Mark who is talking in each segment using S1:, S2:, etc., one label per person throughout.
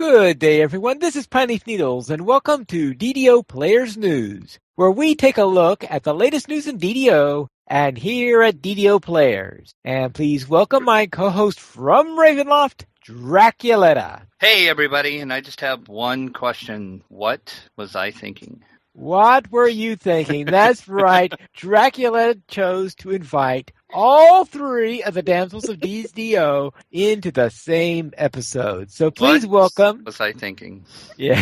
S1: Good day, everyone. This is Pineleaf Needles, and welcome to DDO Players News, where we take a look at the latest news in DDO and here at DDO Players. And please welcome my co-host from Ravenloft, Draculetta.
S2: Hey, everybody, and I just have one question. What was I thinking?
S1: What were you thinking? That's right. Draculetta chose to invite all three of the damsels of DDO into the same episode. So please welcome.
S2: What was I thinking?
S1: Yeah.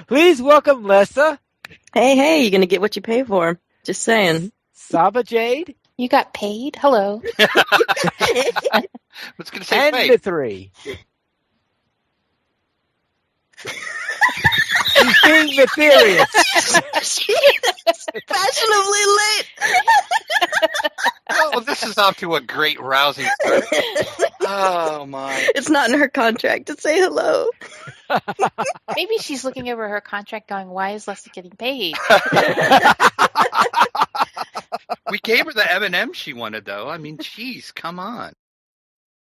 S1: Please welcome Lessa.
S3: Hey, you're going to get what you pay for. Just saying.
S1: Saba Jade.
S4: You got paid? Hello.
S2: I was going to say,
S1: and
S2: wait.
S1: the three. She's being mysterious.
S3: She is fashionably late.
S2: Oh, this is off to a great rousing start. Oh, my.
S3: It's not in her contract to say hello.
S4: Maybe she's looking over her contract going, why is Leslie getting paid?
S2: We gave her the M&M she wanted, though. I mean, geez, come on.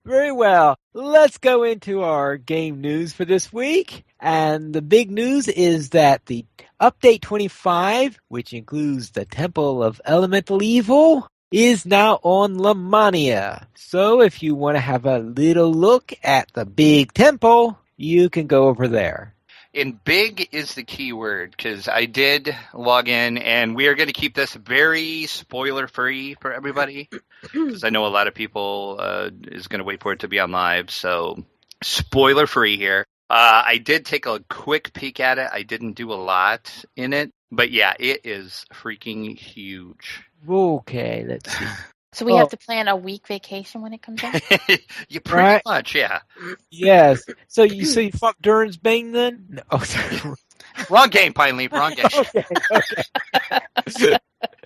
S1: Very well. Let's go into our game news for this week. And the big news is that the Update 25, which includes the Temple of Elemental Evil, is now on Lamania. So if you want to have a little look at the big temple, you can go over there.
S2: And big is the key word, because I did log in, and we are going to keep this very spoiler-free for everybody, because I know a lot of people is going to wait for it to be on live, so spoiler-free here. I did take a quick peek at it. I didn't do a lot in it, but yeah, it is freaking huge.
S1: Okay, let's see.
S4: So we have to plan a week vacation when it comes out?
S2: You pretty much, yeah.
S1: Yes. So you fucked Durin's Bane then? No. Oh, sorry.
S2: Wrong game, Pine Leaf. Wrong game.
S1: Okay.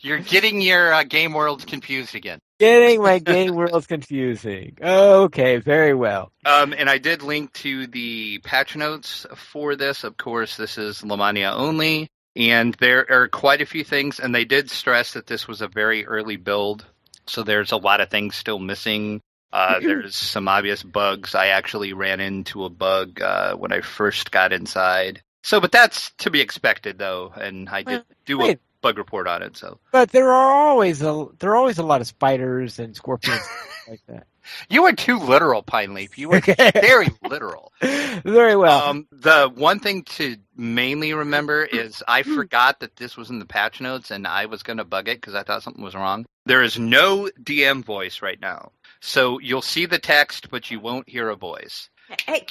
S2: You're getting your game worlds confused again.
S1: Getting my game worlds confusing. Okay, very well.
S2: And I did link to the patch notes for this. Of course, this is Lamania only. And there are quite a few things, and they did stress that this was a very early build. So there's a lot of things still missing. There's some obvious bugs. I actually ran into a bug when I first got inside. So, but that's to be expected, though, and I did do a bug report on it. So,
S1: but there are always a lot of spiders and scorpions like that.
S2: You were too literal, Pine Leaf. You were very literal.
S1: Very well.
S2: The one thing to mainly remember is I forgot that this was in the patch notes, and I was going to bug it because I thought something was wrong. There is no DM voice right now. So you'll see the text, but you won't hear a voice.
S3: Hey.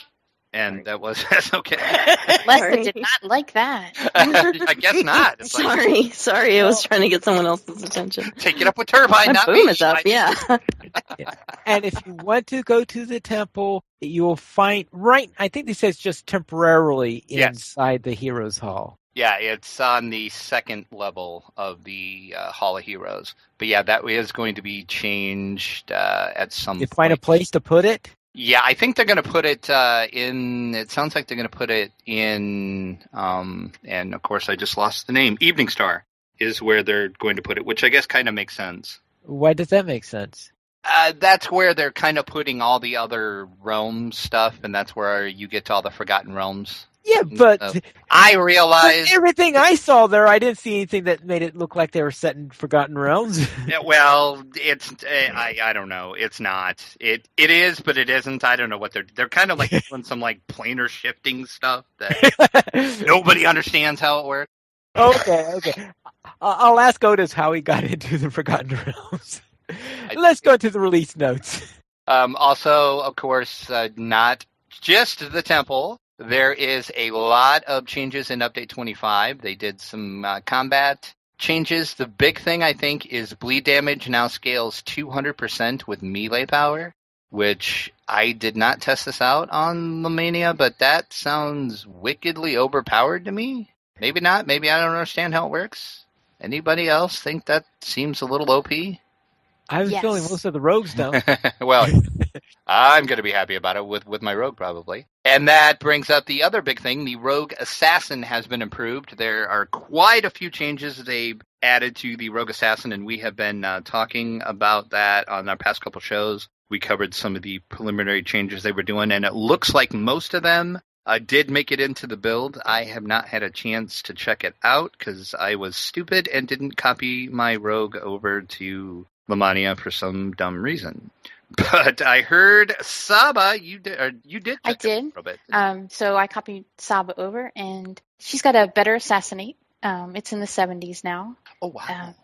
S2: And that's okay.
S4: Leslie did not like that.
S2: I guess not. It's
S3: Sorry. I was trying to get someone else's attention.
S2: Take it up with Turbine, not
S3: boom
S2: me.
S3: is up, yeah.
S1: And if you want to go to the temple, you will find I think it says just temporarily inside the Heroes Hall.
S2: Yeah, it's on the second level of the Hall of Heroes. But yeah, that is going to be changed at some point.
S1: You find a place to put it?
S2: Yeah, I think they're going to put it in. It sounds like they're going to put it in. And of course, I just lost the name. Evening Star is where they're going to put it, which I guess kind of makes sense.
S1: Why does that make sense?
S2: That's where they're kind of putting all the other realm stuff, and that's where you get to all the Forgotten Realms.
S1: Yeah, but
S2: I realized
S1: everything I saw there, I didn't see anything that made it look like they were set in Forgotten Realms.
S2: Yeah, well, it's I don't know. It's not. It is, but it isn't. I don't know what they're kind of like doing some like planar shifting stuff that nobody understands how it works.
S1: Okay. I'll ask Otis how he got into the Forgotten Realms. Let's go to the release notes.
S2: Also, of course, not just the temple. There is a lot of changes in Update 25. They did some combat changes. The big thing, I think, is bleed damage now scales 200% with melee power, which I did not test this out on Lamania, but that sounds wickedly overpowered to me. Maybe not. Maybe I don't understand how it works. Anybody else think that seems a little OP?
S1: I have a feeling most of the rogues don't.
S2: Well, I'm going to be happy about it with my rogue, probably. And that brings up the other big thing. The rogue assassin has been improved. There are quite a few changes they've added to the rogue assassin, and we have been talking about that on our past couple shows. We covered some of the preliminary changes they were doing, and it looks like most of them did make it into the build. I have not had a chance to check it out because I was stupid and didn't copy my rogue over to Lamania for some dumb reason. But I heard Saba, you did.
S4: I
S2: check it out
S4: did.
S2: a little bit.
S4: So I copied Saba over, and she's got a better assassinate. It's in the 70s now.
S2: Oh wow!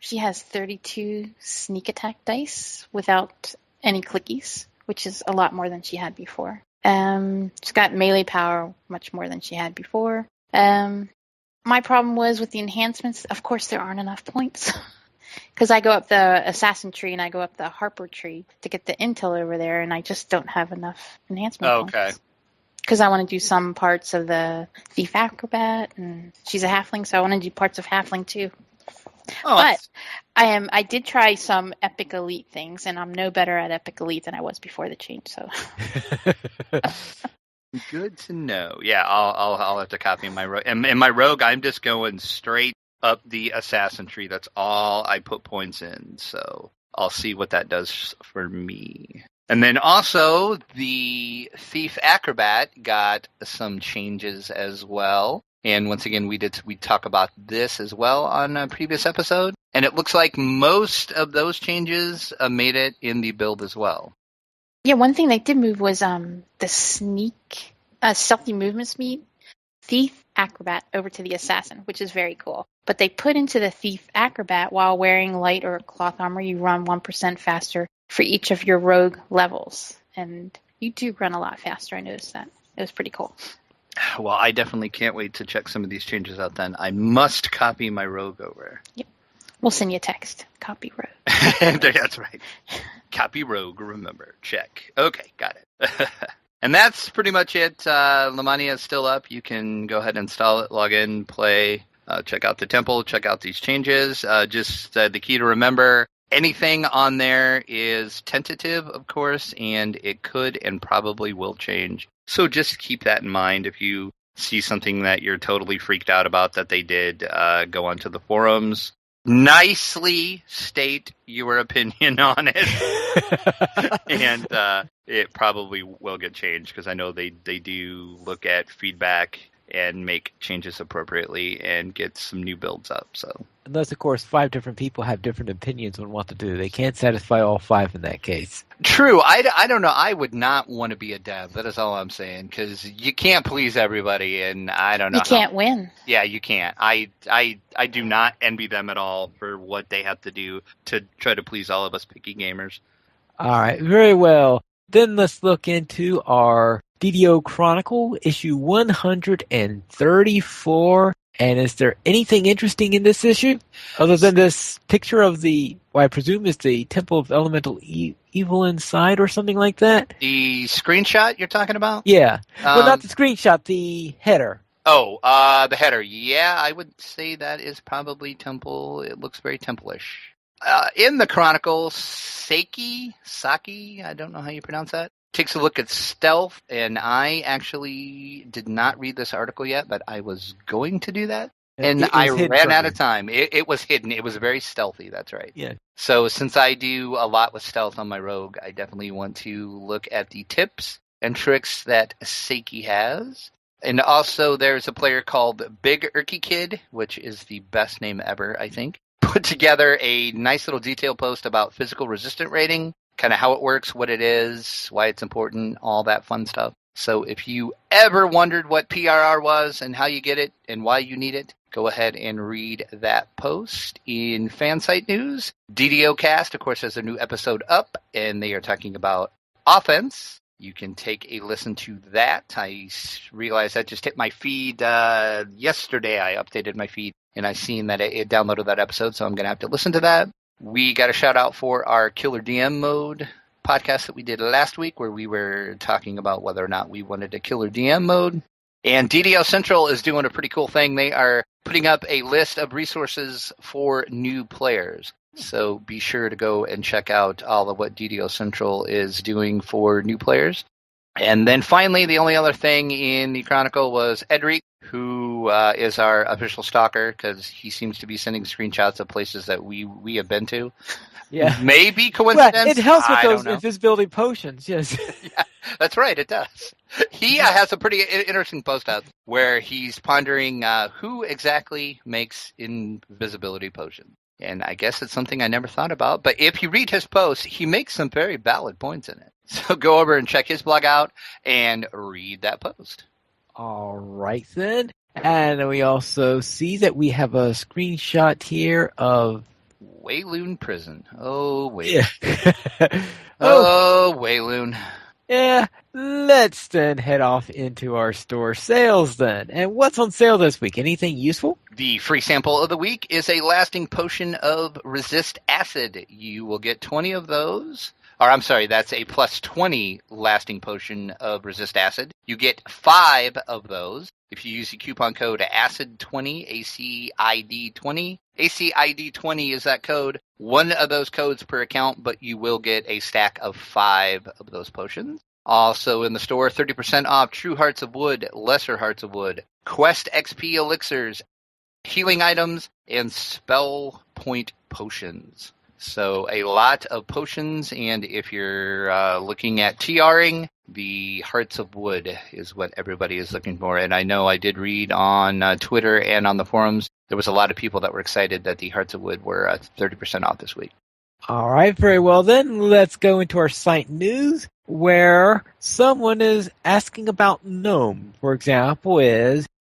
S4: She has 32 sneak attack dice without any clickies, which is a lot more than she had before. She's got melee power, much more than she had before. My problem was with the enhancements. Of course, there aren't enough points. Because I go up the assassin tree and I go up the Harper tree to get the intel over there, and I just don't have enough enhancement points. Because I want to do some parts of the thief acrobat, and she's a halfling, so I want to do parts of halfling too.
S2: Oh,
S4: But I did try some epic elite things, and I'm no better at epic elite than I was before the change. So
S2: good to know. Yeah, I'll have to copy my rogue. And my rogue, I'm just going straight up the assassin tree. That's all I put points in. So I'll see what that does for me. And then also the thief acrobat got some changes as well. And once again, we talk about this as well on a previous episode. And it looks like most of those changes made it in the build as well.
S4: yeah, one thing they did move was the sneak stealthy movement speed thief acrobat over to the assassin, which is very cool. But they put into the thief acrobat while wearing light or cloth armor, you run 1% faster for each of your rogue levels. And you do run a lot faster, I noticed that. It was pretty cool.
S2: Well, I definitely can't wait to check some of these changes out then. I must copy my rogue over.
S4: Yep. We'll send you a text. Copy rogue.
S2: That's right. Copy rogue, remember. Check. Okay, got it. And that's pretty much it. Lamania is still up. You can go ahead and install it, log in, play, check out the temple, check out these changes. Just the key to remember, anything on there is tentative, of course, and it could and probably will change. So just keep that in mind. If you see something that you're totally freaked out about that they did, go onto the forums. Nicely state your opinion on it. And it probably will get changed because I know they do look at feedback and make changes appropriately and get some new builds up. So
S1: Unless, of course, 5 different people have different opinions on what to do. They can't satisfy all 5 in that case.
S2: True. I don't know. I would not want to be a dev. That is all I'm saying. Because you can't please everybody, and I don't know.
S4: You can't win.
S2: Yeah, you can't. I do not envy them at all for what they have to do to try to please all of us picky gamers.
S1: All right, very well. Then let's look into our DDO Chronicle, issue 134. And is there anything interesting in this issue other than this picture of I presume is the Temple of Elemental Evil inside or something like that?
S2: The screenshot you're talking about?
S1: Yeah. Well, not the screenshot, the header.
S2: Oh, the header. Yeah, I would say that is probably Temple. It looks very Temple-ish. In the Chronicle, Saki, I don't know how you pronounce that, takes a look at stealth, and I actually did not read this article yet, but I was going to do that, and I ran out of time. It was hidden. It was very stealthy, that's right.
S1: Yeah.
S2: So since I do a lot with stealth on my rogue, I definitely want to look at the tips and tricks that Saki has. And also there's a player called Big Erky Kid, which is the best name ever, I think, put together a nice little detail post about physical resistant rating, kind of how it works, what it is, why it's important, all that fun stuff. So if you ever wondered what PRR was and how you get it and why you need it, go ahead and read that post. In Fansite News, DDO Cast, of course, has a new episode up, and they are talking about offense. You can take a listen to that. I realized that just hit my feed yesterday. I updated my feed, and I seen that it downloaded that episode, so I'm going to have to listen to that. We got a shout out for our Killer DM mode podcast that we did last week, where we were talking about whether or not we wanted a Killer DM mode. And DDO Central is doing a pretty cool thing. They are putting up a list of resources for new players. So be sure to go and check out all of what DDO Central is doing for new players. And then finally, the only other thing in the Chronicle was Edric, who who is our official stalker because he seems to be sending screenshots of places that we have been to.
S1: Yeah.
S2: Maybe
S1: Well,
S2: coincidence.
S1: it helps with
S2: I
S1: those
S2: don't know.
S1: invisibility potions, yes.
S2: Yeah, that's right. It does. He has a pretty interesting post out where he's pondering who exactly makes invisibility potions. And I guess it's something I never thought about. But if you read his post, he makes some very valid points in it. So go over and check his blog out and read that post.
S1: All right, then. And we also see that we have a screenshot here of...
S2: Wayloon Prison. Oh, Wayloon.
S1: Yeah.
S2: Oh, Wayloon.
S1: Yeah, let's then head off into our store sales then. And what's on sale this week? Anything useful?
S2: The free sample of the week is a lasting potion of resist acid. You will get 20 of those. Or I'm sorry, that's a plus 20 lasting potion of resist acid. You get 5 of those if you use the coupon code ACID20, ACID20. ACID20 is that code. One of those codes per account, but you will get a stack of 5 of those potions. Also in the store, 30% off True Hearts of Wood, Lesser Hearts of Wood, Quest XP elixirs, healing items, and spell point potions. So a lot of potions, and if you're looking at TRing, the Hearts of Wood is what everybody is looking for. And I know I did read on Twitter and on the forums, there was a lot of people that were excited that the Hearts of Wood were 30% off this week.
S1: All right, very well then. Let's go into our site news where someone is asking about gnome. For example,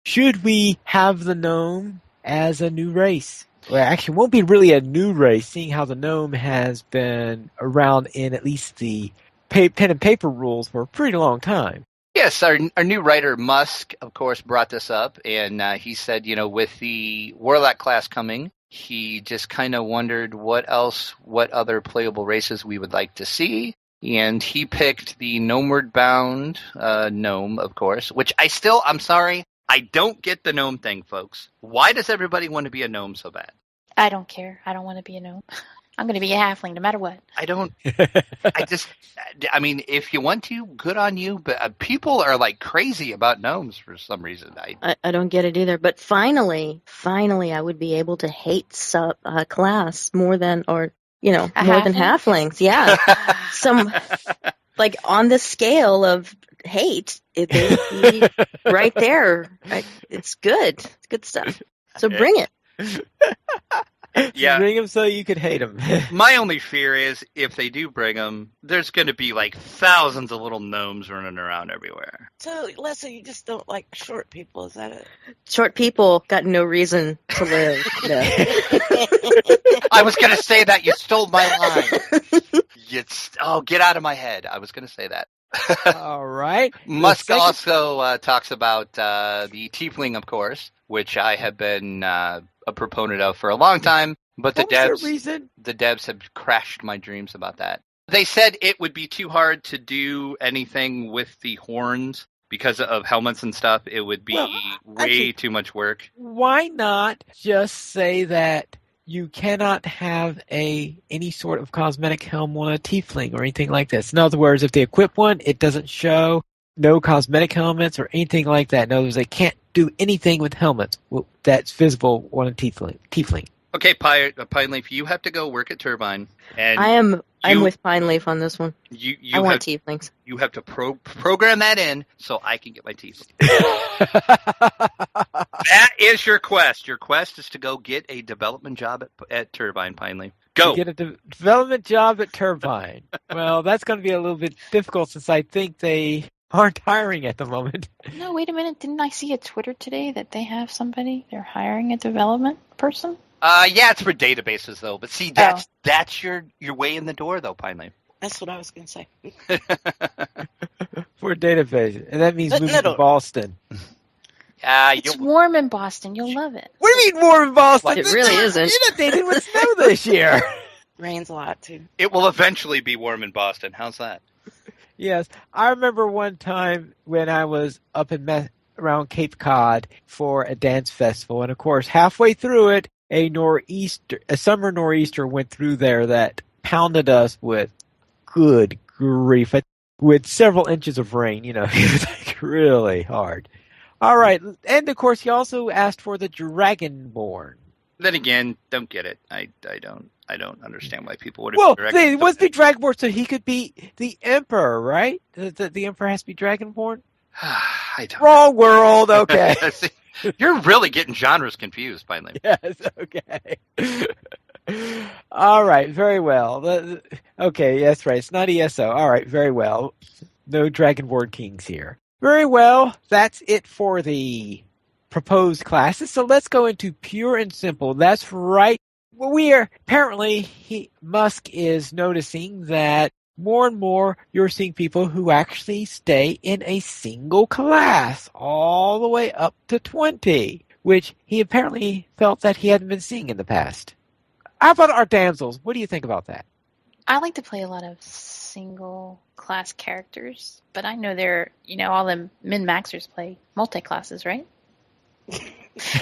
S1: should we have the gnome as a new race? Well, actually, it won't be really a new race, seeing how the gnome has been around in at least the pen and paper rules for a pretty long time.
S2: Yes, our new writer, Musk, of course, brought this up, and he said, with the Warlock class coming, he just kind of wondered what other playable races we would like to see, and he picked the Gnomeward Bound gnome, of course, which I'm sorry, I don't get the gnome thing, folks. Why does everybody want to be a gnome so bad?
S4: I don't care. I don't want to be a gnome. I'm going to be a halfling no matter what.
S2: If you want to, good on you, but people are like crazy about gnomes for some reason.
S3: I don't get it either. But finally, I would be able to hate class more than halflings. Yeah. Like on the scale of hate, it would be right there. It's good. It's good stuff. So bring it.
S2: Yeah.
S1: Bring them so you could hate them.
S2: My only fear is if they do bring them, there's going to be like thousands of little gnomes running around everywhere.
S5: So, Leslie, you just don't like short people, is that it?
S3: Short people got no reason to live. No.
S2: I was going to say that. You stole my line. Get out of my head. I was going to say that.
S1: All right.
S2: Musk also talks about the tiefling, of course, which I have been a proponent of for a long time, but the devs have crashed my dreams about that. They said it would be too hard to do anything with the horns because of helmets and stuff. It would be way too much work.
S1: Why not just say that you cannot have any sort of cosmetic helm on a tiefling or anything like this? In other words, if they equip one, it doesn't show no cosmetic helmets or anything like that. In other words, they can't do anything with helmets that's visible on a tiefling.
S2: Okay, Pineleaf, you have to go work at Turbine.
S3: And I'm with Pineleaf on this one. I want tieflings.
S2: You have to program that in so I can get my tiefling. That is your quest. Your quest is to go get a development job at Turbine, Pineleaf. Go.
S1: Get a development job at Turbine. Well, that's going to be a little bit difficult since I think they aren't hiring at the moment.
S4: No, wait a minute. Didn't I see a Twitter today that they have somebody? They're hiring a development person?
S2: Yeah, it's for databases, though. But see, that's your way in the door, though, Pineleaf.
S5: That's what I was going to say.
S1: For databases. And that means moving to Boston.
S4: It's warm in Boston. You'll love it.
S1: What do you mean warm in Boston?
S3: It really isn't.
S1: Inundated with snow this year.
S5: Rains a lot, too.
S2: It will eventually be warm in Boston. How's that?
S1: Yes. I remember one time when I was up around Cape Cod for a dance festival. And, of course, halfway through it, a summer nor'easter went through there that pounded us with, good grief, with several inches of rain. It was like really hard. All right. And, of course, he also asked for the Dragonborn.
S2: Then again, don't get it. I don't understand why people would.
S1: Well, he wants to be Dragonborn so he could be the Emperor, right? The Emperor has to be Dragonborn?
S2: I don't
S1: Wrong world, okay.
S2: You're really getting genres confused, finally.
S1: Yes, okay. All right, very well. Okay, that's right. It's not ESO. All right, very well. No Dragonborn Kings here. Very well. That's it for the proposed classes. So let's go into pure and simple. That's right. Well, Musk is noticing that more and more you're seeing people who actually stay in a single class all the way up to 20, which he apparently felt that he hadn't been seeing in the past. How about our damsels? What do you think about that?
S4: I like to play a lot of single class characters, but I know all the min-maxers play multi-classes, right?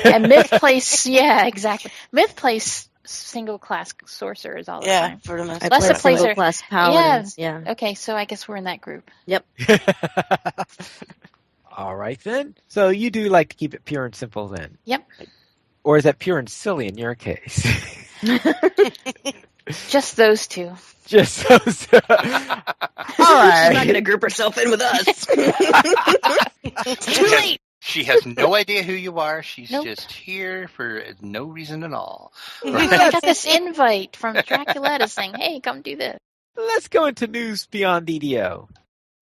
S4: And Myth plays, yeah, exactly. Myth plays single class sorcerers all the time.
S5: For the most
S3: I
S5: part.
S3: play single class paladins. Yeah.
S4: Okay, so I guess we're in that group.
S3: Yep.
S1: All right, then. So you do like to keep it pure and simple, then?
S4: Yep.
S1: Or is that pure and silly in your case?
S4: Just those two.
S1: Just those. All right.
S3: She's not going to group herself in with us.
S4: It's too late.
S2: She has no idea who you are. She's
S4: Nope.
S2: just here for no reason at all.
S4: I got this invite from Draculetta saying, hey, come do this.
S1: Let's go into news beyond DDO.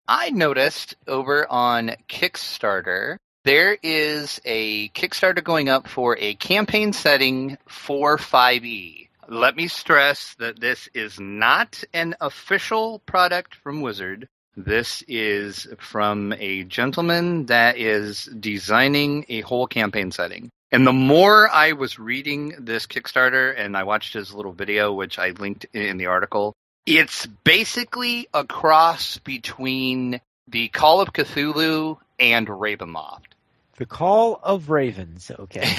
S2: I noticed over on Kickstarter, there is a Kickstarter going up for a campaign setting for 5e. Let me stress that this is not an official product from Wizard. This is from a gentleman that is designing a whole campaign setting. And the more I was reading this Kickstarter, and I watched his little video, which I linked in the article, it's basically a cross between the Call of Cthulhu and Ravenloft.
S1: The Call of Ravens. Okay.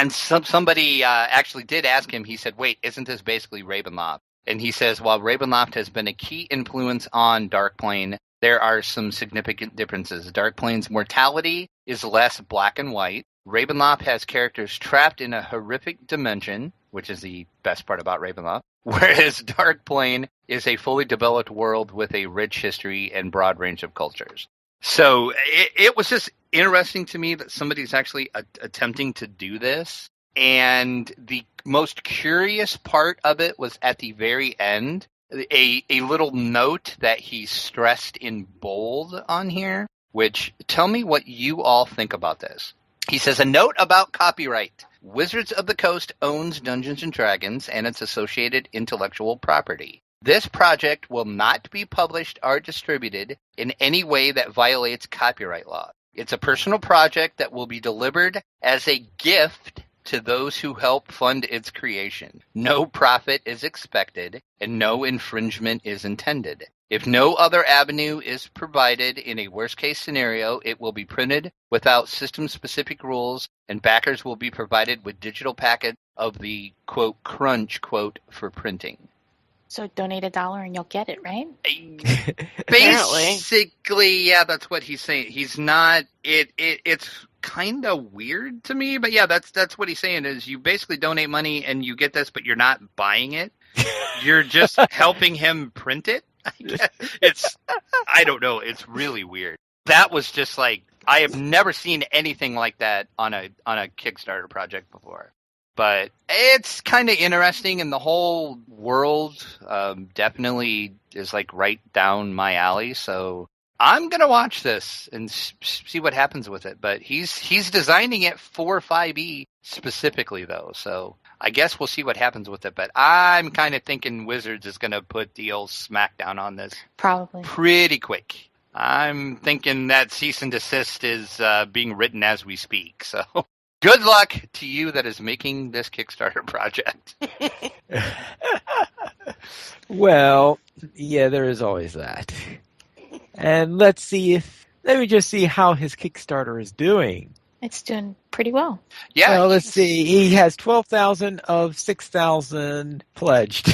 S2: Somebody actually did ask him, he said, wait, isn't this basically Ravenloft? And he says, while Ravenloft has been a key influence on Darkplane, there are some significant differences. Darkplane's mortality is less black and white. Ravenloft has characters trapped in a horrific dimension, which is the best part about Ravenloft, whereas Darkplane is a fully developed world with a rich history and broad range of cultures. So it was just interesting to me that somebody's actually attempting to do this. And the most curious part of it was at the very end, a little note that he stressed in bold on here, which tell me what you all think about this. He says, a note about copyright. Wizards of the Coast owns Dungeons & Dragons and its associated intellectual property. This project will not be published or distributed in any way that violates copyright law. It's a personal project that will be delivered as a gift to those who help fund its creation. No profit is expected, and no infringement is intended. If no other avenue is provided in a worst-case scenario, it will be printed without system-specific rules, and backers will be provided with digital packets of the, quote, crunch, quote, for printing.
S4: So donate $1 and you'll get it, right?
S2: Basically, yeah, that's what he's saying. He's not. It's kind of weird to me, but yeah, that's what he's saying. Is you basically donate money and you get this, but you're not buying it. You're just helping him print it. I don't know. It's really weird. That was just like I have never seen anything like that on a Kickstarter project before. But it's kind of interesting, and the whole world definitely is like right down my alley. So I'm gonna watch this and see what happens with it. But he's designing it for 5e specifically, though. So I guess we'll see what happens with it. But I'm kind of thinking Wizards is gonna put the old smackdown on this
S4: Probably.
S2: pretty quick. I'm thinking that cease and desist is being written as we speak. So. Good luck to you that is making this Kickstarter project.
S1: Well, yeah, there is always that. And let me just see how his Kickstarter is doing.
S4: It's doing pretty well.
S2: Yeah.
S1: Well, let's see. He has 12,000 of 6,000 pledged.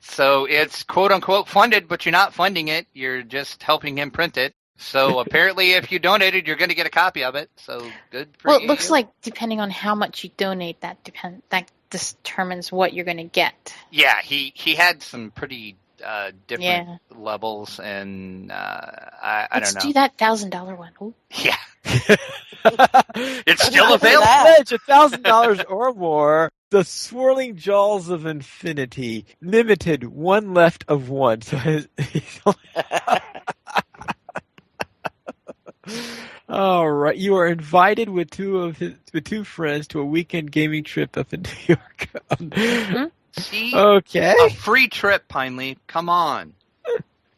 S2: So it's quote unquote funded, but you're not funding it. You're just helping him print it. So apparently, if you donated, you're going to get a copy of it. So good for
S4: Well,
S2: you.
S4: it looks like depending on how much you donate, that determines what you're going to get.
S2: Yeah, he had some pretty different
S4: Yeah.
S2: levels, and I don't
S4: Let's
S2: know.
S4: do that $1,000 one. Ooh.
S2: Yeah, it's still
S5: Look at
S2: available.
S5: that.
S1: Pledge $1,000 or more. The Swirling Jaws of Infinity. Limited, one left of one. So all right, you are invited with two friends to a weekend gaming trip up in New York.
S4: Mhm.
S2: See,
S1: Okay.
S2: a free trip, Pineleaf. Come on.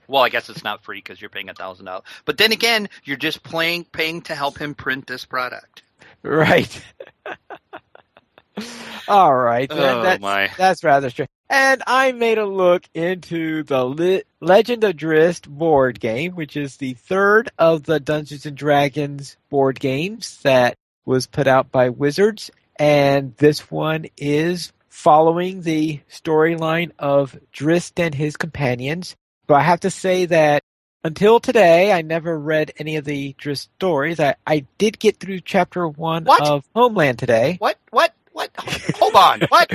S2: Well, I guess it's not free because you're paying $1,000. But then again, you're just paying to help him print this product.
S1: Right. All right, then.
S2: My.
S1: That's rather strange. And I made a look into the Legend of Drizzt board game, which is the third of the Dungeons and Dragons board games that was put out by Wizards. And this one is following the storyline of Drizzt and his companions. But I have to say that until today, I never read any of the Drizzt stories. I did get through chapter 1
S2: What?
S1: of Homeland today.
S2: What? Hold on. What?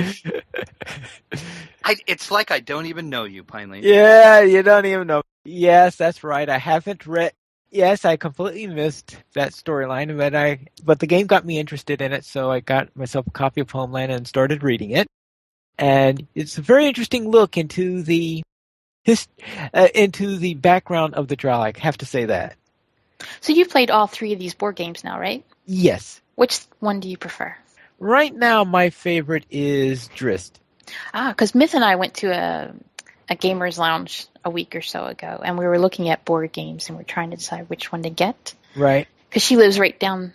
S2: It's like I don't even know you, Pineleaf.
S1: Yeah, you don't even know. Yes, that's right. I haven't read. Yes, I completely missed that storyline, but the game got me interested in it, so I got myself a copy of Homeland and started reading it. And it's a very interesting look into the background of the Drow. I have to say that.
S4: So you've played all 3 of these board games now, right?
S1: Yes.
S4: Which one do you prefer?
S1: Right now, my favorite is Drizzt.
S4: Because Myth and I went to a gamers lounge a week or so ago, and we were looking at board games, and we're trying to decide which one to get.
S1: Right.
S4: Because she lives right down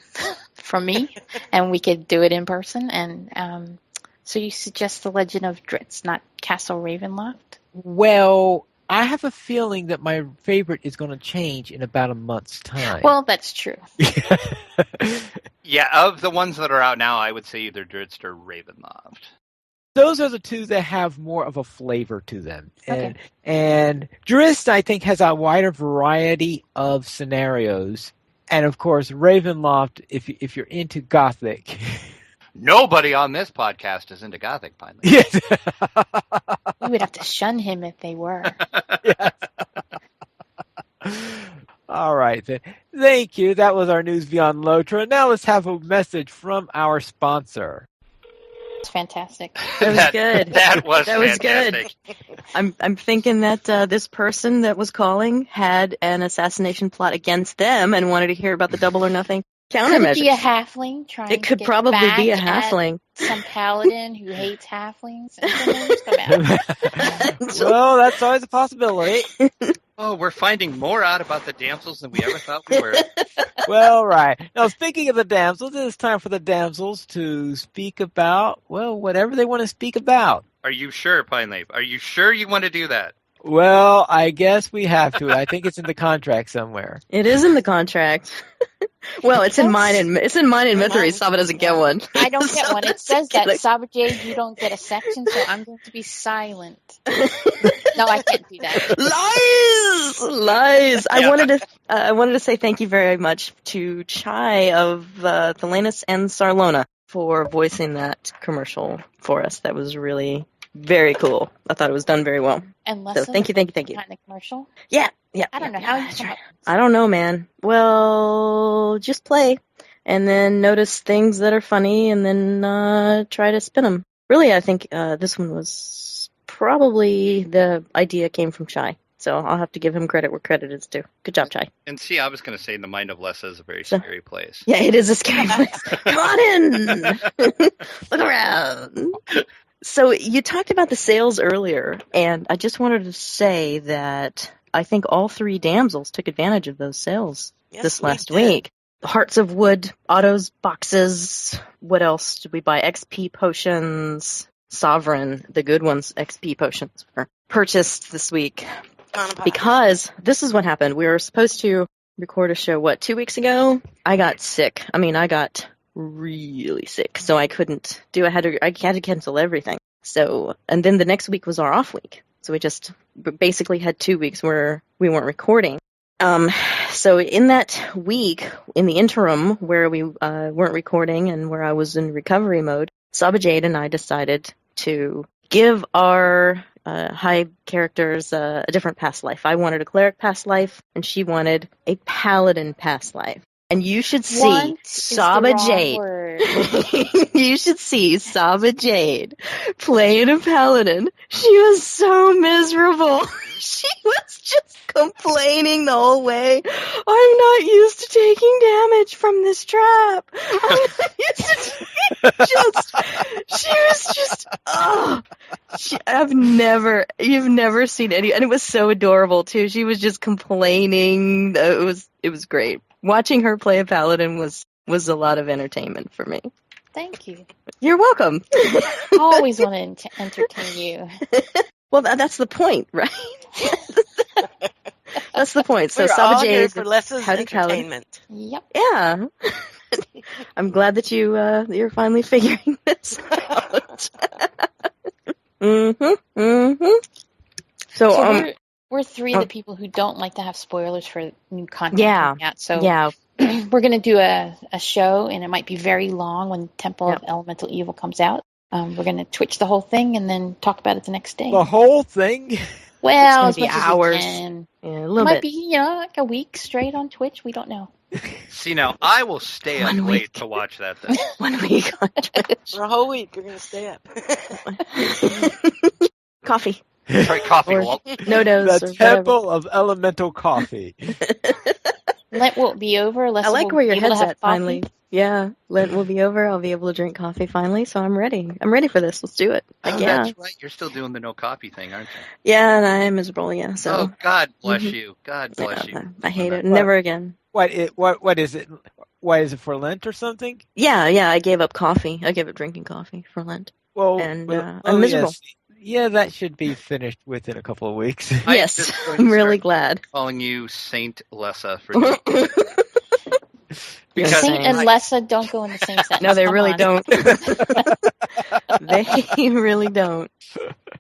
S4: from me, and we could do it in person. And so you suggest The Legend of Drizzt, not Castle Ravenloft?
S1: Well, I have a feeling that my favorite is going to change in about a month's time.
S4: Well, that's true.
S2: Yeah, of the ones that are out now, I would say either Drizzt or Ravenloft.
S1: Those are the two that have more of a flavor to them.
S4: Okay.
S1: And Drizzt, I think, has a wider variety of scenarios. And, of course, Ravenloft, if you're into Gothic.
S2: Nobody on this podcast is into Gothic, Pineleaf.
S1: Yes.
S4: We would have to shun him if they were.
S1: Yes. All right, then. Thank you. That was our news beyond Lotra. Now let's have a message from our sponsor.
S4: It's fantastic.
S3: That was good.
S2: That was
S3: good. I'm thinking that this person that was calling had an assassination plot against them and wanted to hear about the double or nothing
S4: Could it
S3: countermeasures.
S4: be a halfling trying
S3: It could
S4: to get
S3: probably
S4: back
S3: be a
S4: at
S3: halfling.
S4: some paladin who hates halflings? And sometimes come out.
S1: Well, that's always a possibility.
S2: Oh, we're finding more out about the damsels than we ever thought we were.
S1: Well, right. Now, speaking of the damsels, it is time for the damsels to speak about, well, whatever they want to speak about.
S2: Are you sure, Pineleaf? Are you sure you want to do that?
S1: Well, I guess we have to. I think it's in the contract somewhere.
S3: It is in the contract. Well, it's in mine and Mithri. Saba doesn't get one.
S4: I don't get
S3: So
S4: one. It
S3: that's
S4: says that,
S3: like-
S4: Sabajay, you don't get a section, so I'm going to be silent. No, I can't do that.
S3: Lies.
S2: Yeah.
S3: I wanted to say thank you very much to Chai of Thelanis and Sarlona for voicing that commercial for us. That was really very cool. I thought it was done very well.
S4: And
S3: So
S4: lessons
S3: thank you.
S4: behind the commercial.
S3: Yeah.
S4: I don't know
S3: yeah,
S4: how you
S3: that's
S4: come
S3: right.
S4: up.
S3: I don't know, man. Well, just play and then notice things that are funny and then try to spin them. Really, I think this one was probably the idea came from Chai. So I'll have to give him credit where credit is due. Good job, Chai.
S2: And see, I was going to say the mind of Lessa is a very
S3: So-
S2: scary place.
S3: Yeah, it is a scary place. Come on in. Look around. So you talked about the sales earlier, and I just wanted to say that I think all 3 damsels took advantage of those sales
S5: Yes,
S3: this
S5: we
S3: last
S5: did.
S3: week. Hearts of Wood, Autos, boxes. What else did we buy? XP potions. Sovereign, the good ones, XP potions were purchased this week. Because this is what happened. We were supposed to record a show, 2 weeks ago? I got sick. I got really sick, so I couldn't do. I had to cancel everything. So, and then the next week was our off week. So we just basically had 2 weeks where we weren't recording. So in that week, in the interim where we weren't recording and where I was in recovery mode, Saba Jade and I decided to give our high characters a different past life. I wanted a cleric past life, and she wanted a paladin past life. And you should see
S4: Want is the
S3: Saba
S4: wrong
S3: Jade.
S4: word.
S3: You should see Saba Jade playing a paladin. She was so miserable. She was just complaining the whole way. I'm not used to taking damage from this trap. I'm not used to she was just, oh. You've never seen any, and it was so adorable too. She was just complaining. It was great. Watching her play a paladin was a lot of entertainment for me.
S4: Thank you.
S3: You're welcome.
S4: I always want to entertain you.
S3: Well, that's the point, right? That's the point. So
S5: We're
S3: Saba
S5: all here
S3: Jade,
S5: for Lesa's
S3: howdy paladin.
S5: entertainment.
S4: Yep.
S3: Yeah. I'm glad that you're finally figuring this out. So
S4: we're three of the people who don't like to have spoilers for new content
S3: Yeah.
S4: coming out. So
S3: yeah.
S4: we're going to do a show, and it might be very long when Temple
S3: Yep.
S4: of Elemental Evil comes out. We're going to Twitch the whole thing and then talk about it the next day.
S1: The whole thing?
S4: Well,
S3: It's
S4: as
S3: gonna
S4: much
S3: be hours.
S4: as we can.
S3: Yeah, a
S4: It
S3: little
S4: might
S3: bit.
S4: be, like a week straight on Twitch. We don't know.
S2: See, now I will stay up
S3: 1
S2: late
S3: week.
S2: to watch that thing.
S3: 1 week on Twitch.
S5: For a whole week, you're going to stay up.
S3: Coffee.
S2: Sorry, coffee.
S3: Or-
S2: Well,
S3: No dose
S1: The
S3: or whatever.
S1: Temple of Elemental Coffee.
S4: Lent won't be over.
S3: I
S4: Lessa
S3: like
S4: will
S3: where your
S4: be able to
S3: head's
S4: have
S3: at
S4: coffee.
S3: finally. Yeah, Lent will be over. I'll be able to drink coffee finally, so I'm ready. I'm ready for this. Let's do it.
S2: oh,
S3: Yeah.
S2: that's right. You're still doing the no copy thing, aren't you?
S3: Yeah, and I am miserable, yeah, so.
S2: Oh, God bless
S3: Mhm.
S2: you. God bless
S3: Yeah,
S2: you.
S3: I hate it.
S1: Well-
S3: Never again.
S1: What is it? Why is it for Lent or something?
S3: Yeah, I gave up coffee. I gave up drinking coffee for Lent.
S1: Well,
S3: And,
S1: well,
S3: I'm miserable.
S1: Yes. Yeah, that should be finished within a couple of weeks.
S2: I'm
S3: Yes,
S2: just going to
S3: I'm really
S2: start
S3: glad.
S2: calling you Saint Lessa for doing
S3: You're
S2: because
S4: Saint
S3: insane.
S4: and Lessa don't go in the same sentence.
S3: No, they
S4: Come
S3: really
S4: on.
S3: don't. They really don't.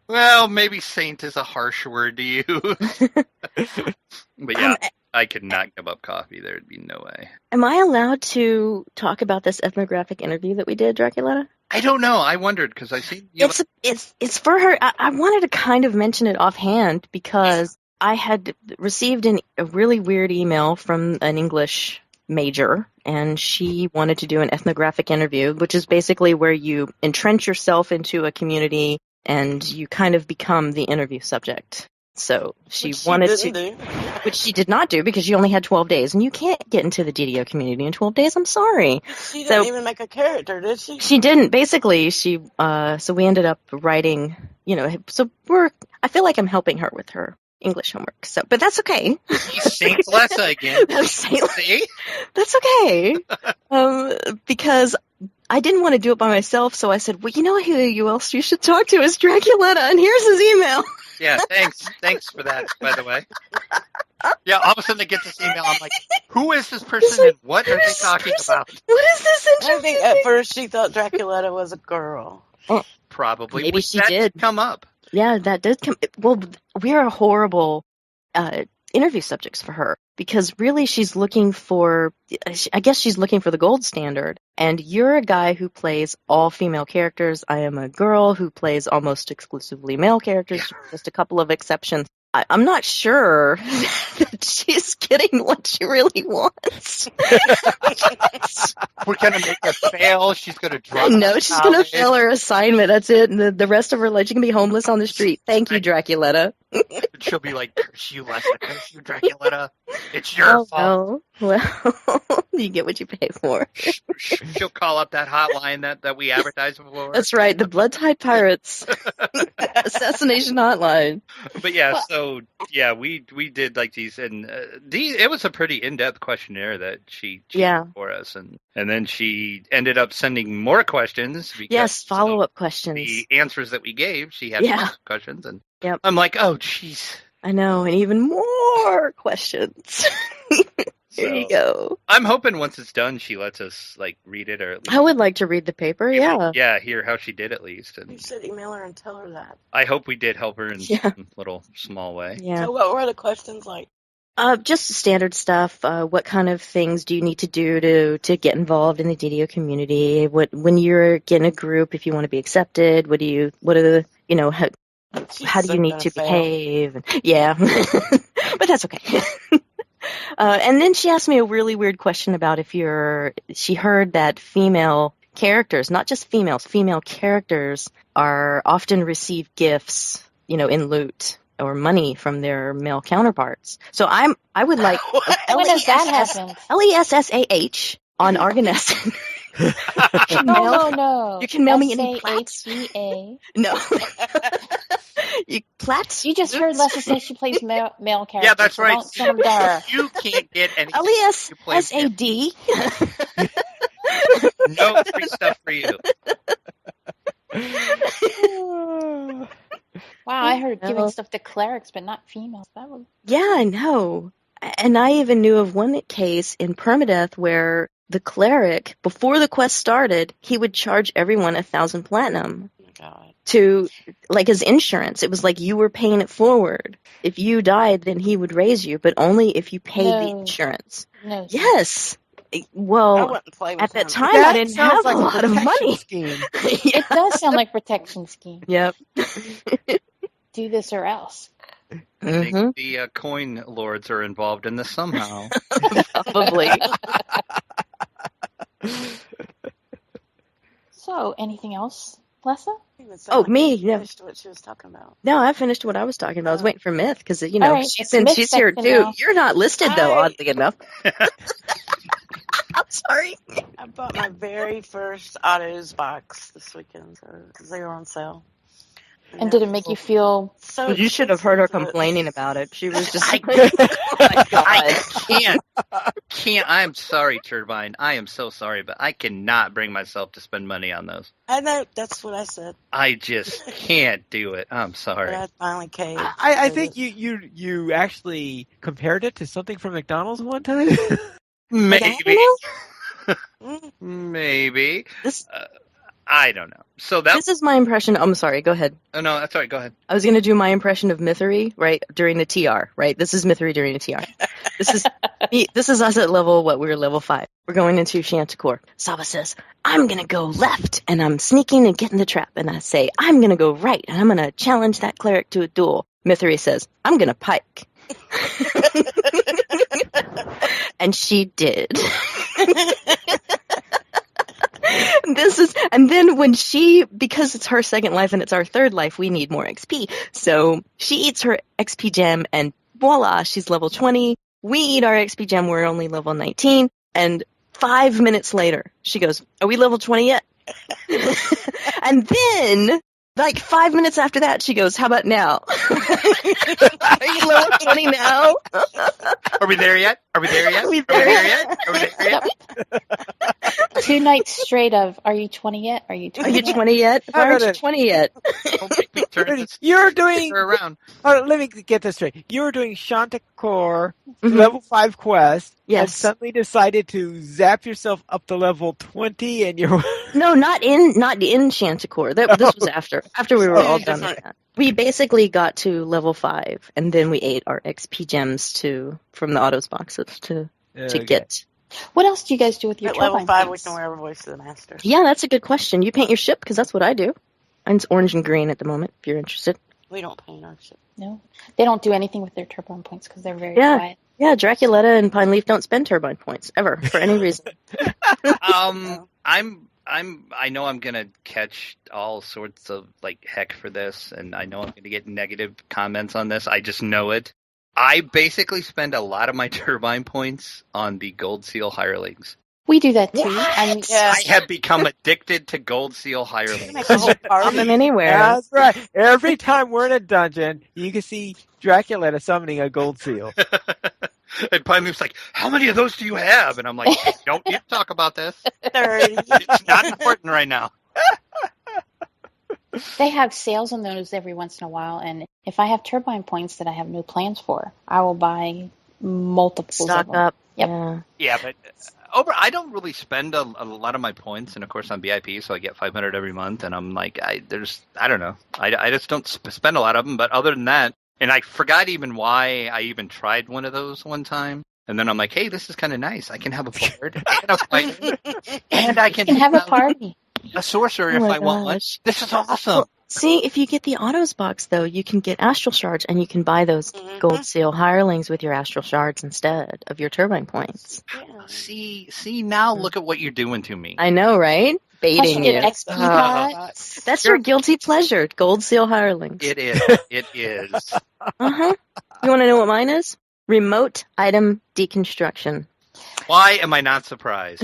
S2: well, maybe Saint is a harsh word to use. But yeah, I could not give up coffee. There would be no way.
S3: Am I allowed to talk about this ethnographic interview that we did, Draculetta?
S2: I don't know. I wondered because I see you.
S3: It's for her. I wanted to kind of mention it offhand because I had received a really weird email from an English major, and she wanted to do an ethnographic interview, which is basically where you entrench yourself into a community and you kind of become the interview subject. So she wanted to, which she did not do because she only had 12 days, and you can't get into the DDO community in 12 days. I'm sorry.
S5: She didn't even make a character, did she?
S3: She didn't. Basically, so we ended up writing, so I feel like I'm helping her with her English homework. So, but that's okay.
S2: Saint Lessa again. See?
S3: That's okay. Because I didn't want to do it by myself, so I said, well, you know who else you should talk to is Draculetta, and here's his email.
S2: Yeah, thanks for that, by the way. Yeah, all of a sudden I get this email, I'm like, who is this person and what are they talking about?
S3: What is this interview?
S5: I think at first she thought Draculetta was a girl.
S2: Probably.
S3: Maybe she
S2: that
S3: did.
S2: come up.
S3: Yeah, that did come. Well, we are horrible interview subjects for her because really she's looking for, I guess she's looking for the gold standard. And you're a guy who plays all female characters. I am a girl who plays almost exclusively male characters, just a couple of exceptions. I'm not sure that she's getting what she really wants.
S2: We're going to make her fail. She's going to drop
S3: No, she's going to fail her assignment. That's it. And the rest of her life, she can be homeless on the street. Thank you, Draculetta.
S2: She'll be like, curse you, Lessa, curse you, Draculetta. It's your fault.
S3: Well, you get what you pay for.
S2: She'll call up that hotline that we advertised before.
S3: That's right, the Blood Tide Pirates assassination hotline.
S2: But yeah, so yeah, we did like these, and it was a pretty in-depth questionnaire that she did for us, and then she ended up sending more questions. Because
S3: yes, follow-up questions.
S2: The answers that we gave, she had more questions, and I'm like, oh, jeez.
S3: I know, and even more questions. Here you go.
S2: I'm hoping once it's done, she lets us like read it, or at least
S3: I would like to read the paper. Yeah,
S2: hear how she did at least. And
S5: you should email her and tell her that.
S2: I hope we did help her in some little small way.
S3: Yeah.
S5: So what were the questions like?
S3: Just standard stuff. What kind of things do you need to do to get involved in the DDO community? When you're in a group, if you want to be accepted, what are the, how do you need to behave? Yeah, but that's okay. And then she asked me a really weird question about she heard that female characters, not just female characters are often receive gifts, in loot or money from their male counterparts. So I would like
S4: When does that happen?
S3: LESSAH on Argonestin.
S4: No.
S3: You can mail me any plats.
S4: SAHBA.
S3: No. Plats?
S4: You just heard Lessa say she plays male characters.
S2: Yeah, that's right.
S4: Don't send them to her.
S2: You can't get any.
S3: LESSAD.
S2: No free stuff for you.
S4: Wow, I heard giving stuff to clerics, but not females.
S3: Yeah, I know. And I even knew of one case in Permadeath where the cleric, before the quest started, he would charge everyone 1,000 platinum to, like, as insurance. It was like you were paying it forward. If you died, then he would raise you, but only if you paid the insurance.
S4: No.
S3: Yes. Well, at that time, I didn't have a lot of money.
S4: It does sound like protection scheme.
S3: Yep.
S4: Do this or else.
S2: I think the coin lords are involved in this somehow.
S3: Probably.
S4: So, anything else, Lessa?
S3: Me? Yeah.
S5: Finished what she was talking about.
S3: No, I finished what I was talking about. I was waiting for Myth because
S4: right,
S3: she's here too.
S4: Now.
S3: You're not listed though, oddly enough. I'm sorry.
S5: I bought my very first Autos box this weekend because they were on sale.
S4: And did it make you feel...
S5: So
S3: you should have heard her complaining about it. She was just like,
S2: I can't. I'm sorry, Turbine. I am so sorry, but I cannot bring myself to spend money on those.
S5: I know. That's what I said.
S2: I just can't do it. I'm sorry.
S5: But I finally caved.
S1: I think you actually compared it to something from McDonald's one time.
S2: Maybe. Maybe. I don't know. So
S3: this is my impression. I'm sorry. Go ahead.
S2: Oh no, that's all right. Go ahead.
S3: I was going to do my impression of Mythery right during the TR. Right. This is Mythery during the TR. This is us at level. We were level 5. We're going into Shantikor. Saba says, "I'm going to go left, and I'm sneaking and getting the trap." And I say, "I'm going to go right, and I'm going to challenge that cleric to a duel." Mythery says, "I'm going to pike." And she did. And then when because it's her second life and it's our third life, we need more XP. So she eats her XP gem and voila, she's level 20. We eat our XP gem, we're only level 19. And 5 minutes later, she goes, "Are we level 20 yet?" And then, like 5 minutes after that, she goes, "How about now?" Are you level 20 now?
S2: Are we there yet? Are we there yet?
S3: Are we there
S2: yet? Are we there yet?
S4: 2 nights straight of, "Are you 20 yet? Are you 20
S3: Are you 20 yet? Why aren't you 20 yet?
S2: Don't make me turn this
S1: You're doing.
S2: around.
S1: Let me get this straight. You were doing Shantikor level 5 quest.
S3: Yes.
S1: And suddenly decided to zap yourself up to level 20, and you're.
S3: No, not in Shantikor. This was after we were all done with that. We basically got to level 5, and then we ate our XP gems from the autos boxes to get.
S4: What else do you guys do with your
S5: At level
S4: turbine
S5: 5,
S4: points?
S5: we can wear a voice of the master.
S3: Yeah, that's a good question. You paint your ship because that's what I do. Mine's orange and green at the moment. If you're interested.
S5: We don't paint our ship.
S4: No, they don't do anything with their turbine points because they're very quiet.
S3: Yeah, Draculetta and Pine Leaf don't spend turbine points ever for any reason.
S2: I know I'm gonna catch all sorts of heck for this, and I know I'm gonna get negative comments on this. I just know it. I basically spend a lot of my turbine points on the Gold Seal hirelings.
S4: We do that too.
S2: I have become addicted to Gold Seal hirelings.
S5: Make a whole party.
S3: Them anywhere.
S1: That's right. Every time we're in a dungeon, you can see Draculetta summoning a gold seal.
S2: And Pine Leaf's like, "How many of those do you have?" And I'm like, "Don't need to talk about this.
S5: 30.
S2: It's not important right now."
S4: They have sales on those every once in a while, and if I have turbine points that I have no plans for, I will buy multiples of
S3: Stock
S4: them.
S3: up.
S4: Yep.
S2: Yeah, but I don't really spend a lot of my points, and of course I'm VIP, so I get 500 every month, and I'm like, I don't know. I just don't spend a lot of them, but other than that, And I forgot even why I even tried one of those one time. And then I'm like, hey, this is kind of nice. I can have a bard and a fighter, and I
S4: You
S2: can
S4: can have a party.
S2: a sorcerer
S3: Oh
S2: if
S3: my
S2: I want one.
S3: gosh.
S2: This is awesome.
S3: Well, see, if you get the autos box, though, you can get astral shards, and you can buy those gold seal hirelings with your astral shards instead of your turbine points.
S5: Yeah.
S2: See, now look at what you're doing to me.
S3: I know, right?
S4: Plus
S3: Baiting
S4: you
S3: you.
S4: get XP pots.
S3: That's your guilty pleasure, gold seal hirelings.
S2: It is. It is.
S3: Uh-huh. You want to know what mine is? Remote item deconstruction.
S2: Why am I not surprised?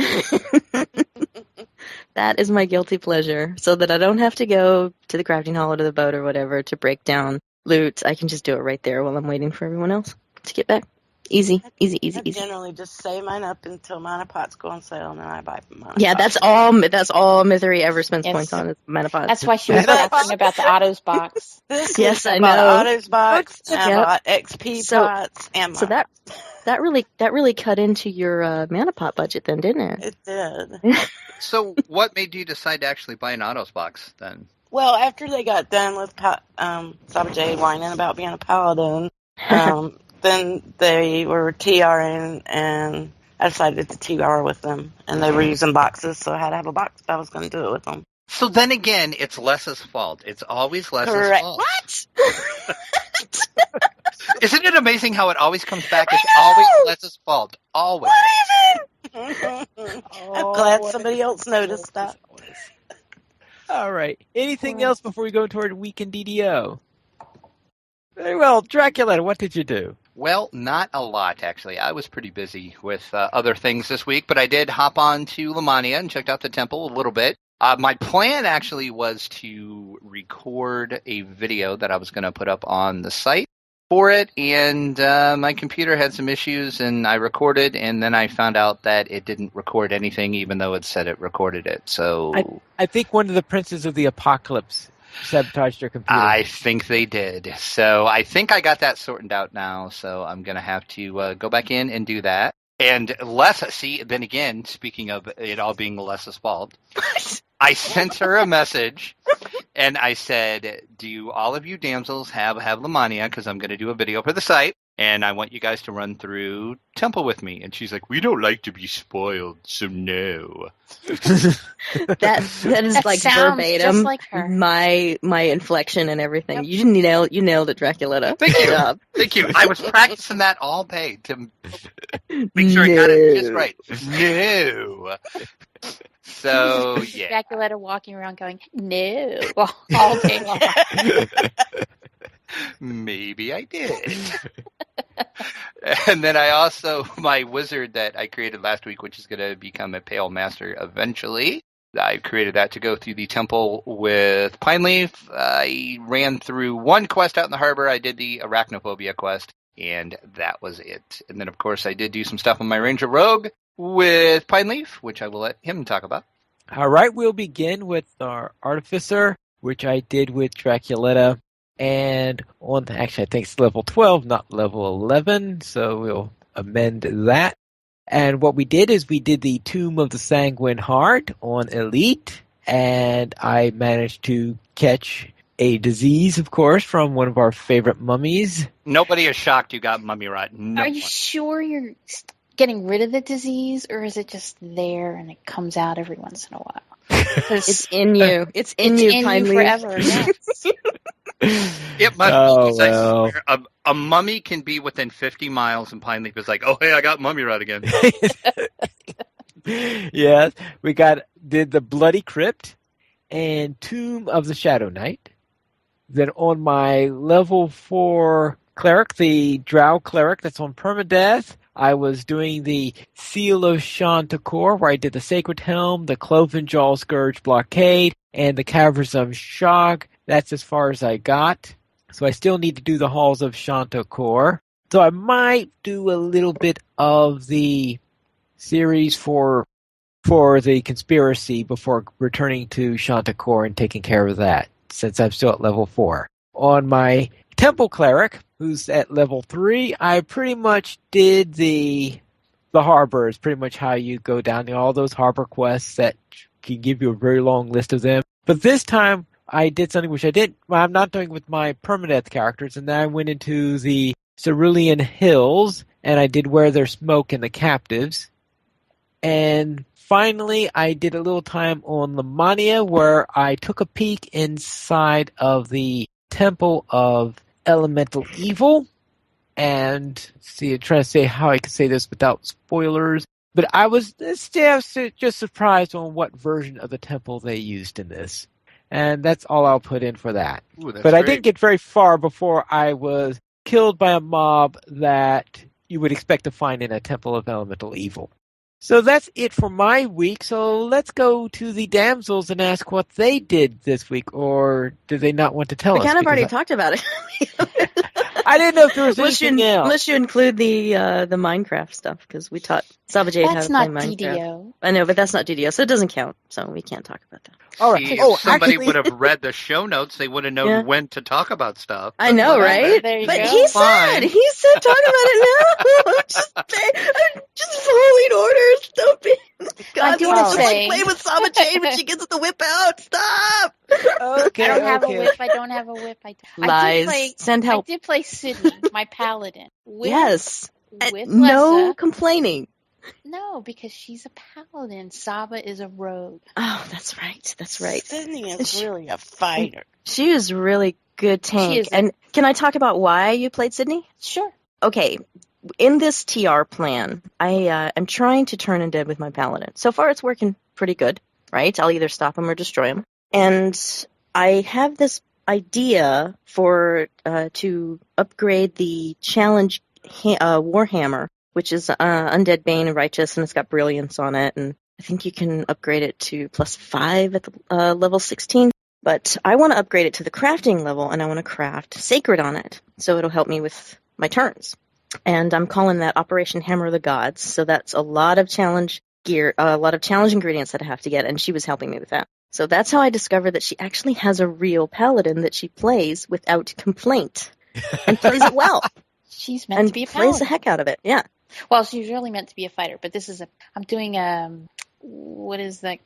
S3: That is my guilty pleasure, so that I don't have to go to the crafting hall or to the boat or whatever to break down loot. I can just do it right there while I'm waiting for everyone else to get back. Easy, easy, easy,
S5: I
S3: easy.
S5: generally just save mine up until mana pots go on sale, and then I buy mana
S3: Yeah,
S5: pots.
S3: that's all Mithery ever spends
S4: Yes.
S3: points on is mana pots.
S4: That's why she was asking about the autos box.
S5: This
S3: Yes,
S5: week
S3: I
S5: bought
S3: know.
S5: Autos box, and I
S3: Yep.
S5: bought XP
S3: So-
S5: pots, and
S3: So
S5: mana.
S3: that really cut into your mana pot budget then, didn't it?
S5: It did.
S2: So, what made you decide to actually buy an autos box then?
S5: Well, after they got done with Saba J whining about being a paladin, then they were TRing, and I decided to TR with them, and they were using boxes, so I had to have a box if I was going to do it with them.
S2: So then again, it's Les's fault. It's always Les's
S5: Correct.
S2: fault.
S5: What?
S2: Isn't it amazing how it always comes back? It's always Les's fault. Always.
S5: I'm glad somebody else noticed that.
S1: All right. Anything else before we go into our week in DDO? Very well. Dracula, what did you do?
S2: Well, not a lot, actually. I was pretty busy with other things this week, but I did hop on to Lamania and checked out the temple a little bit. My plan actually was to record a video that I was going to put up on the site for it, and my computer had some issues, and I recorded, and then I found out that it didn't record anything, even though it said it recorded it. So
S1: I think one of the princes of the apocalypse sabotaged your computer.
S2: I think they did. So I think I got that sorted out now, so I'm going to have to go back in and do that. And then again, speaking of it all being Les's fault, I sent her a message, and I said, do all of you damsels have Lamania, because I'm going to do a video for the site, and I want you guys to run through Temple with me. And she's like, we don't like to be spoiled, so no.
S3: That is
S4: That
S3: like
S4: sounds
S3: verbatim
S4: just like her.
S3: my inflection and everything.
S4: Yep.
S3: You nailed it, Dracula.
S2: Thank you.
S3: Good job.
S2: Thank you. I was practicing that all day to make sure I got it just right. No. So, yeah.
S4: Dracula walking around going, no, all day long.
S2: Maybe I did. And then I also, my wizard that I created last week, which is going to become a Pale Master eventually, I created that to go through the temple with Pine Leaf. I ran through one quest out in the harbor. I did the Arachnophobia quest, and that was it. And then, of course, I did do some stuff on my Ranger Rogue with Pine Leaf, which I will let him talk about.
S1: All right, we'll begin with our Artificer, which I did with Draculetta. And actually, I think it's level 12, not level 11, so we'll amend that. And what we did is we did the Tomb of the Sanguine Heart on Elite, and I managed to catch a disease, of course, from one of our favorite mummies.
S2: Nobody is shocked you got mummy rot. No
S4: Are you
S2: one.
S4: sure you're getting rid of the disease, or is it just there and it comes out every once in a while?
S3: It's in you. It's in
S4: It's
S3: you,
S4: in
S3: Pine
S4: you
S3: Leaf.
S4: forever. Yes.
S2: It must
S1: Oh,
S2: be, 'cause I
S1: well.
S2: swear, a mummy can be within 50 miles, and Pine Leaf is like, oh, hey, I got mummy rot again.
S1: Yes, we did the Bloody Crypt and Tomb of the Shadow Knight. Then on my level 4 cleric, the Drow cleric that's on permadeath, I was doing the Seal of Chanticleer, where I did the Sacred Helm, the Cloven Jaw Scourge Blockade, and the Caverns of Shog. That's as far as I got. So I still need to do the Halls of Chanticleer. So I might do a little bit of the series for the conspiracy before returning to Chanticleer and taking care of that, since I'm still at level 4. On my Temple Cleric, who's at level 3, I pretty much did the harbor is pretty much how you go down all those harbor quests that can give you a very long list of them. But this time, I did something which I didn't. Well, I'm not doing with my permanent characters, and then I went into the Cerulean Hills, and I did Where There's Smoke and the Captives. And finally, I did a little time on Lamania, where I took a peek inside of the Temple of Elemental Evil. And see, I'm trying to say how I can say this without spoilers. But I was just surprised on what version of the temple they used in this. And that's all I'll put in for that.
S2: Ooh, that's
S1: But I
S2: great.
S1: didn't get very far before I was killed by a mob that you would expect to find in a Temple of Elemental Evil. So that's it for my week. So let's go to the damsels and ask what they did this week, or do they not want to tell
S3: We
S1: us?
S3: kind of
S1: Because
S3: already talked about it.
S1: I didn't know if there was
S3: unless
S1: anything else.
S3: unless you include the Minecraft stuff, because we taught Saba Jade how
S4: That's
S3: to play
S4: not
S3: Minecraft.
S4: DDO.
S3: I know, but that's not DDO, so it doesn't count. So we can't talk about that.
S1: All right.
S2: See,
S1: Oh,
S2: if somebody
S1: actually-
S2: would have read the show notes, they would have known
S3: Yeah.
S2: when to talk about stuff.
S3: I
S2: But
S3: know,
S2: whatever.
S3: right?
S4: There you
S3: But
S4: go.
S3: he
S2: Fine.
S3: said, talk about it now. I'm just following orders. Don't be. God,
S4: do
S3: this
S4: wanna
S3: is just like
S4: say-
S3: play with Saba Jade when she gets the whip out. Stop.
S1: Okay,
S4: I don't have a
S1: okay.
S4: whip. I don't have a whip. I
S3: Lies. Send
S4: I
S3: help.
S4: did play Sydney, my paladin. With,
S3: Yes.
S4: With
S3: No
S4: Lessa.
S3: complaining.
S4: No, because she's a paladin. Saba is a rogue.
S3: Oh, that's right. That's right.
S5: Sydney is really a fighter.
S3: She is really good tank.
S4: She is
S3: And can I talk about why you played Sydney?
S4: Sure.
S3: Okay, in this TR plan, I am trying to turn undead with my paladin. So far, it's working pretty good, right? I'll either stop him or destroy him. And I have this idea for to upgrade the challenge Warhammer, which is Undead Bane and Righteous, and it's got Brilliance on it. And I think you can upgrade it to +5 at the level 16. But I want to upgrade it to the crafting level, and I want to craft Sacred on it, so it'll help me with my turns. And I'm calling that Operation Hammer of the Gods. So that's a lot of challenge gear, a lot of challenge ingredients that I have to get, and she was helping me with that. So that's how I discovered that she actually has a real paladin that she plays without complaint, and plays it well,
S4: She's meant
S3: and
S4: to be a
S3: plays the
S4: paladin.
S3: heck out of it. Yeah.
S4: Well, she's really meant to be a fighter, but this is I'm doing what is that?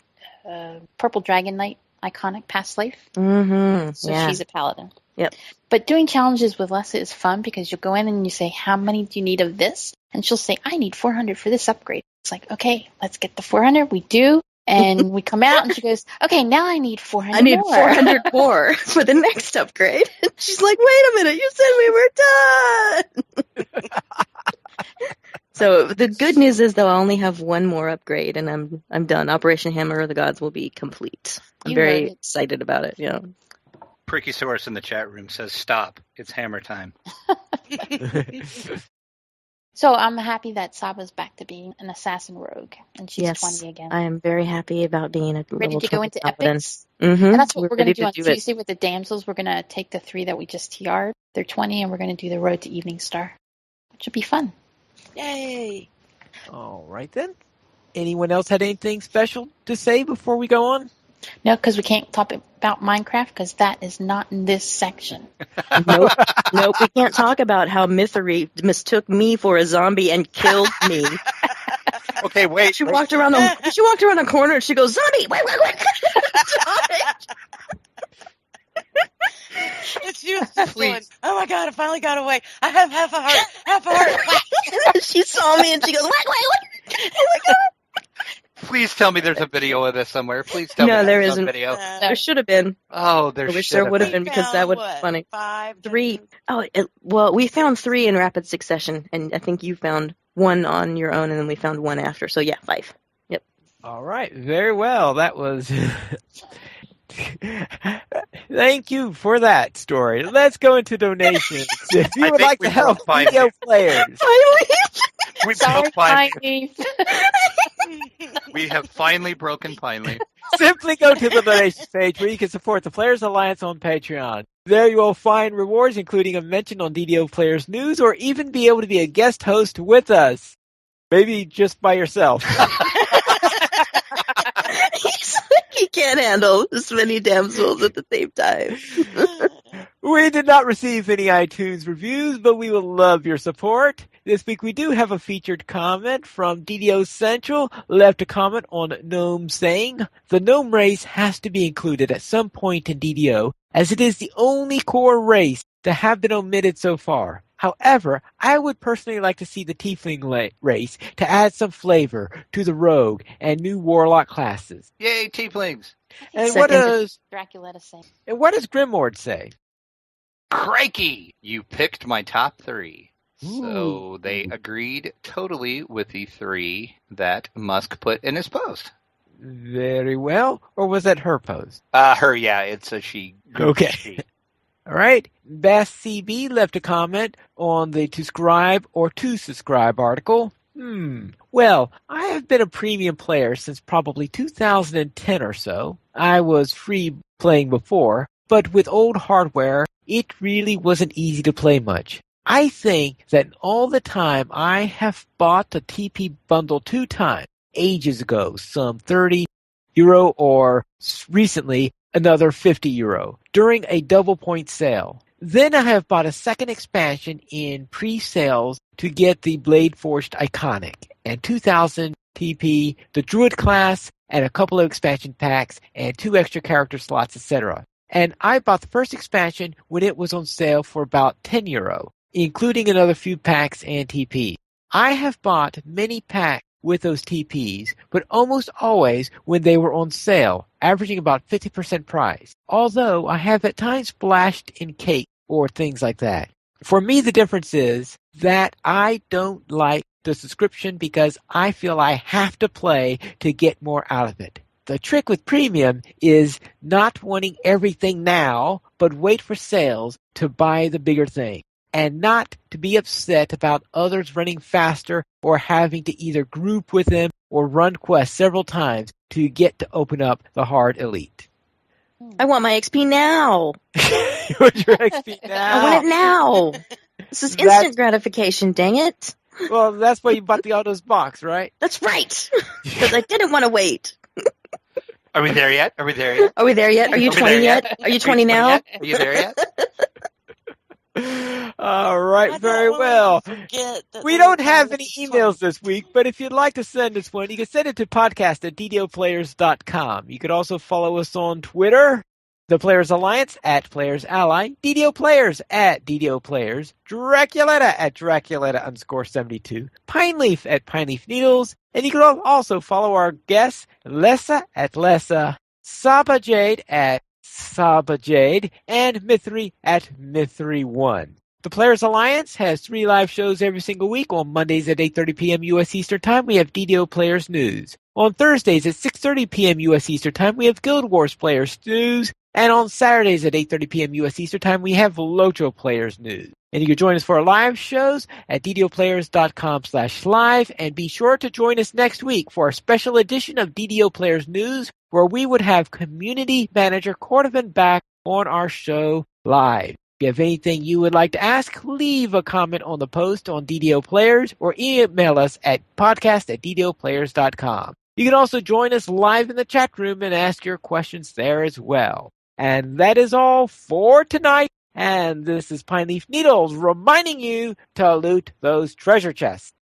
S4: Purple Dragon Knight iconic past life.
S3: Mm-hmm.
S4: So
S3: Yeah.
S4: she's a paladin.
S3: Yep.
S4: But doing challenges with Lessa is fun because you'll go in and you say, how many do you need of this? And she'll say, I need 400 for this upgrade. It's like, okay, let's get the 400. We do. And we come out and she goes, okay, now I need 400
S3: I need
S4: more.
S3: 400 more for the next upgrade. She's like, wait a minute, you said we were done. So the good news is, though, I only have one more upgrade, and I'm done. Operation Hammer of the Gods will be complete. I'm
S4: You
S3: very
S4: heard it.
S3: excited about it. Yeah.
S2: Prickysaurus in the chat room says, stop. It's hammer time.
S4: So I'm happy that Saba's back to being an assassin rogue, and she's
S3: Yes,
S4: 20 again.
S3: I am very happy about being a
S4: Ready
S3: level
S4: to go
S3: 20
S4: into
S3: paladin.
S4: epics?
S3: Mm-hmm.
S4: And that's what we're going
S3: ready
S4: to do on
S3: it.
S4: Tuesday with the damsels. We're going to take the 3 that we just TR'd. They're 20, and we're going to do the Road to Evening Star, which will be fun.
S5: Yay!
S1: All right then. Anyone else had anything special to say before we go on?
S4: No, because we can't talk about Minecraft because that is not in this section.
S3: Nope. Nope. We can't talk about how Mythery mistook me for a zombie and killed me.
S2: Okay, wait.
S3: She walked around the corner and she goes, zombie! Wait.
S5: She was just
S2: Please.
S5: going, oh my god, I finally got away. I have half a heart.
S3: She saw me and she goes, wait. Oh my god.
S2: Please tell me there's a video of this somewhere. Please tell me
S3: No, there
S2: there's
S3: isn't.
S2: a video.
S3: There should have been.
S2: Oh, there
S3: I wish
S2: should
S3: there
S2: have
S3: would have
S2: been.
S3: been, because that would be funny.
S5: 5
S3: 3.
S5: different-
S3: Oh, well, we found 3 in rapid succession, and I think you found 1 on your own, and then we found 1 after. So yeah, 5. Yep.
S1: All right, very well. That was. Thank you for that story. Let's go into donations. If you
S2: I
S1: would
S2: think
S1: like
S2: we
S1: to help
S2: broke Pine
S1: video
S2: Leaf.
S1: players,
S2: We've
S4: Sorry,
S2: broke Pine
S4: Piney.
S2: Leaf. We have finally broken Pine Leaf.
S1: simply go to the donations page where you can support the Players Alliance on Patreon. There you will find rewards, including a mention on DDO Players News, or even be able to be a guest host with us. Maybe just by yourself.
S3: He can't handle this many damsels at the same time.
S1: We did not receive any iTunes reviews, but we will love your support. This week we do have a featured comment from DDO Central, left a comment on Gnome saying, the Gnome race has to be included at some point in DDO, as it is the only core race to have been omitted so far. However, I would personally like to see the Tiefling race to add some flavor to the Rogue and new Warlock classes.
S2: Yay, Tieflings!
S1: And
S3: Second.
S4: Dracula say?
S1: And what does Grimoire say?
S2: Crikey! You picked my top 3.
S1: Ooh.
S2: So they agreed totally with the 3 that Musk put in his post.
S1: Very well. Or was that her post?
S2: Her, yeah. It's a she.
S1: Okay.
S2: She.
S1: All right. Bass CB left a comment on the to subscribe article. Well, I have been a premium player since probably 2010 or so. I was free playing before, but with old hardware, it really wasn't easy to play much. I think that all the time I have bought the TP bundle 2 times, ages ago, some €30 or recently another €50 during a double point sale. Then I have bought a second expansion in pre-sales to get the Blade Forged Iconic and 2000 TP, the Druid class, and a couple of expansion packs and 2 extra character slots, etc. And I bought the first expansion when it was on sale for about €10, including another few packs and TP. I have bought many packs with those TPs, but almost always when they were on sale, averaging about 50% price, although I have at times splashed in cake or things like that. For me, the difference is that I don't like the subscription because I feel I have to play to get more out of it. The trick with premium is not wanting everything now, but wait for sales to buy the bigger thing, and not to be upset about others running faster or having to either group with them or run quests several times to get to open up the hard elite.
S3: I want my XP now.
S1: You want your XP now?
S3: I want it now. This is instant gratification, dang it.
S1: Well, that's why you bought the Autos box, right?
S3: That's right. Because I didn't want to wait.
S2: Are we there yet? Are we there yet?
S3: Are we there yet? Are you 20 yet? Are you 20 now?
S2: Are you there yet?
S1: All right, very well. We don't have any emails this week, but if you'd like to send us one, you can send it to podcast@ddoplayers.com. You could also follow us on Twitter, The Players Alliance @Players Ally, DDO Players @DDO Players, Draculetta @Draculetta_72, Pineleaf @Pineleaf Needles, and you can also follow our guests, Lessa @Lessa, Saba Jade @Saba Jade, and Mithri @Mithri1. The Players Alliance has 3 live shows every single week. On Mondays at 8:30 p.m. U.S. Eastern Time, we have DDO Players News. On Thursdays at 6:30 p.m. U.S. Eastern Time, we have Guild Wars Players News. And on Saturdays at 8:30 p.m. U.S. Eastern Time, we have Locho Players News. And you can join us for our live shows at ddoplayers.com/live. And be sure to join us next week for a special edition of DDO Players News, where we would have Community Manager Cordovan back on our show live. If you have anything you would like to ask, leave a comment on the post on DDO Players or email us at podcast@ddoplayers.com. You can also join us live in the chat room and ask your questions there as well. And that is all for tonight. And this is Pineleaf Needles reminding you to loot those treasure chests.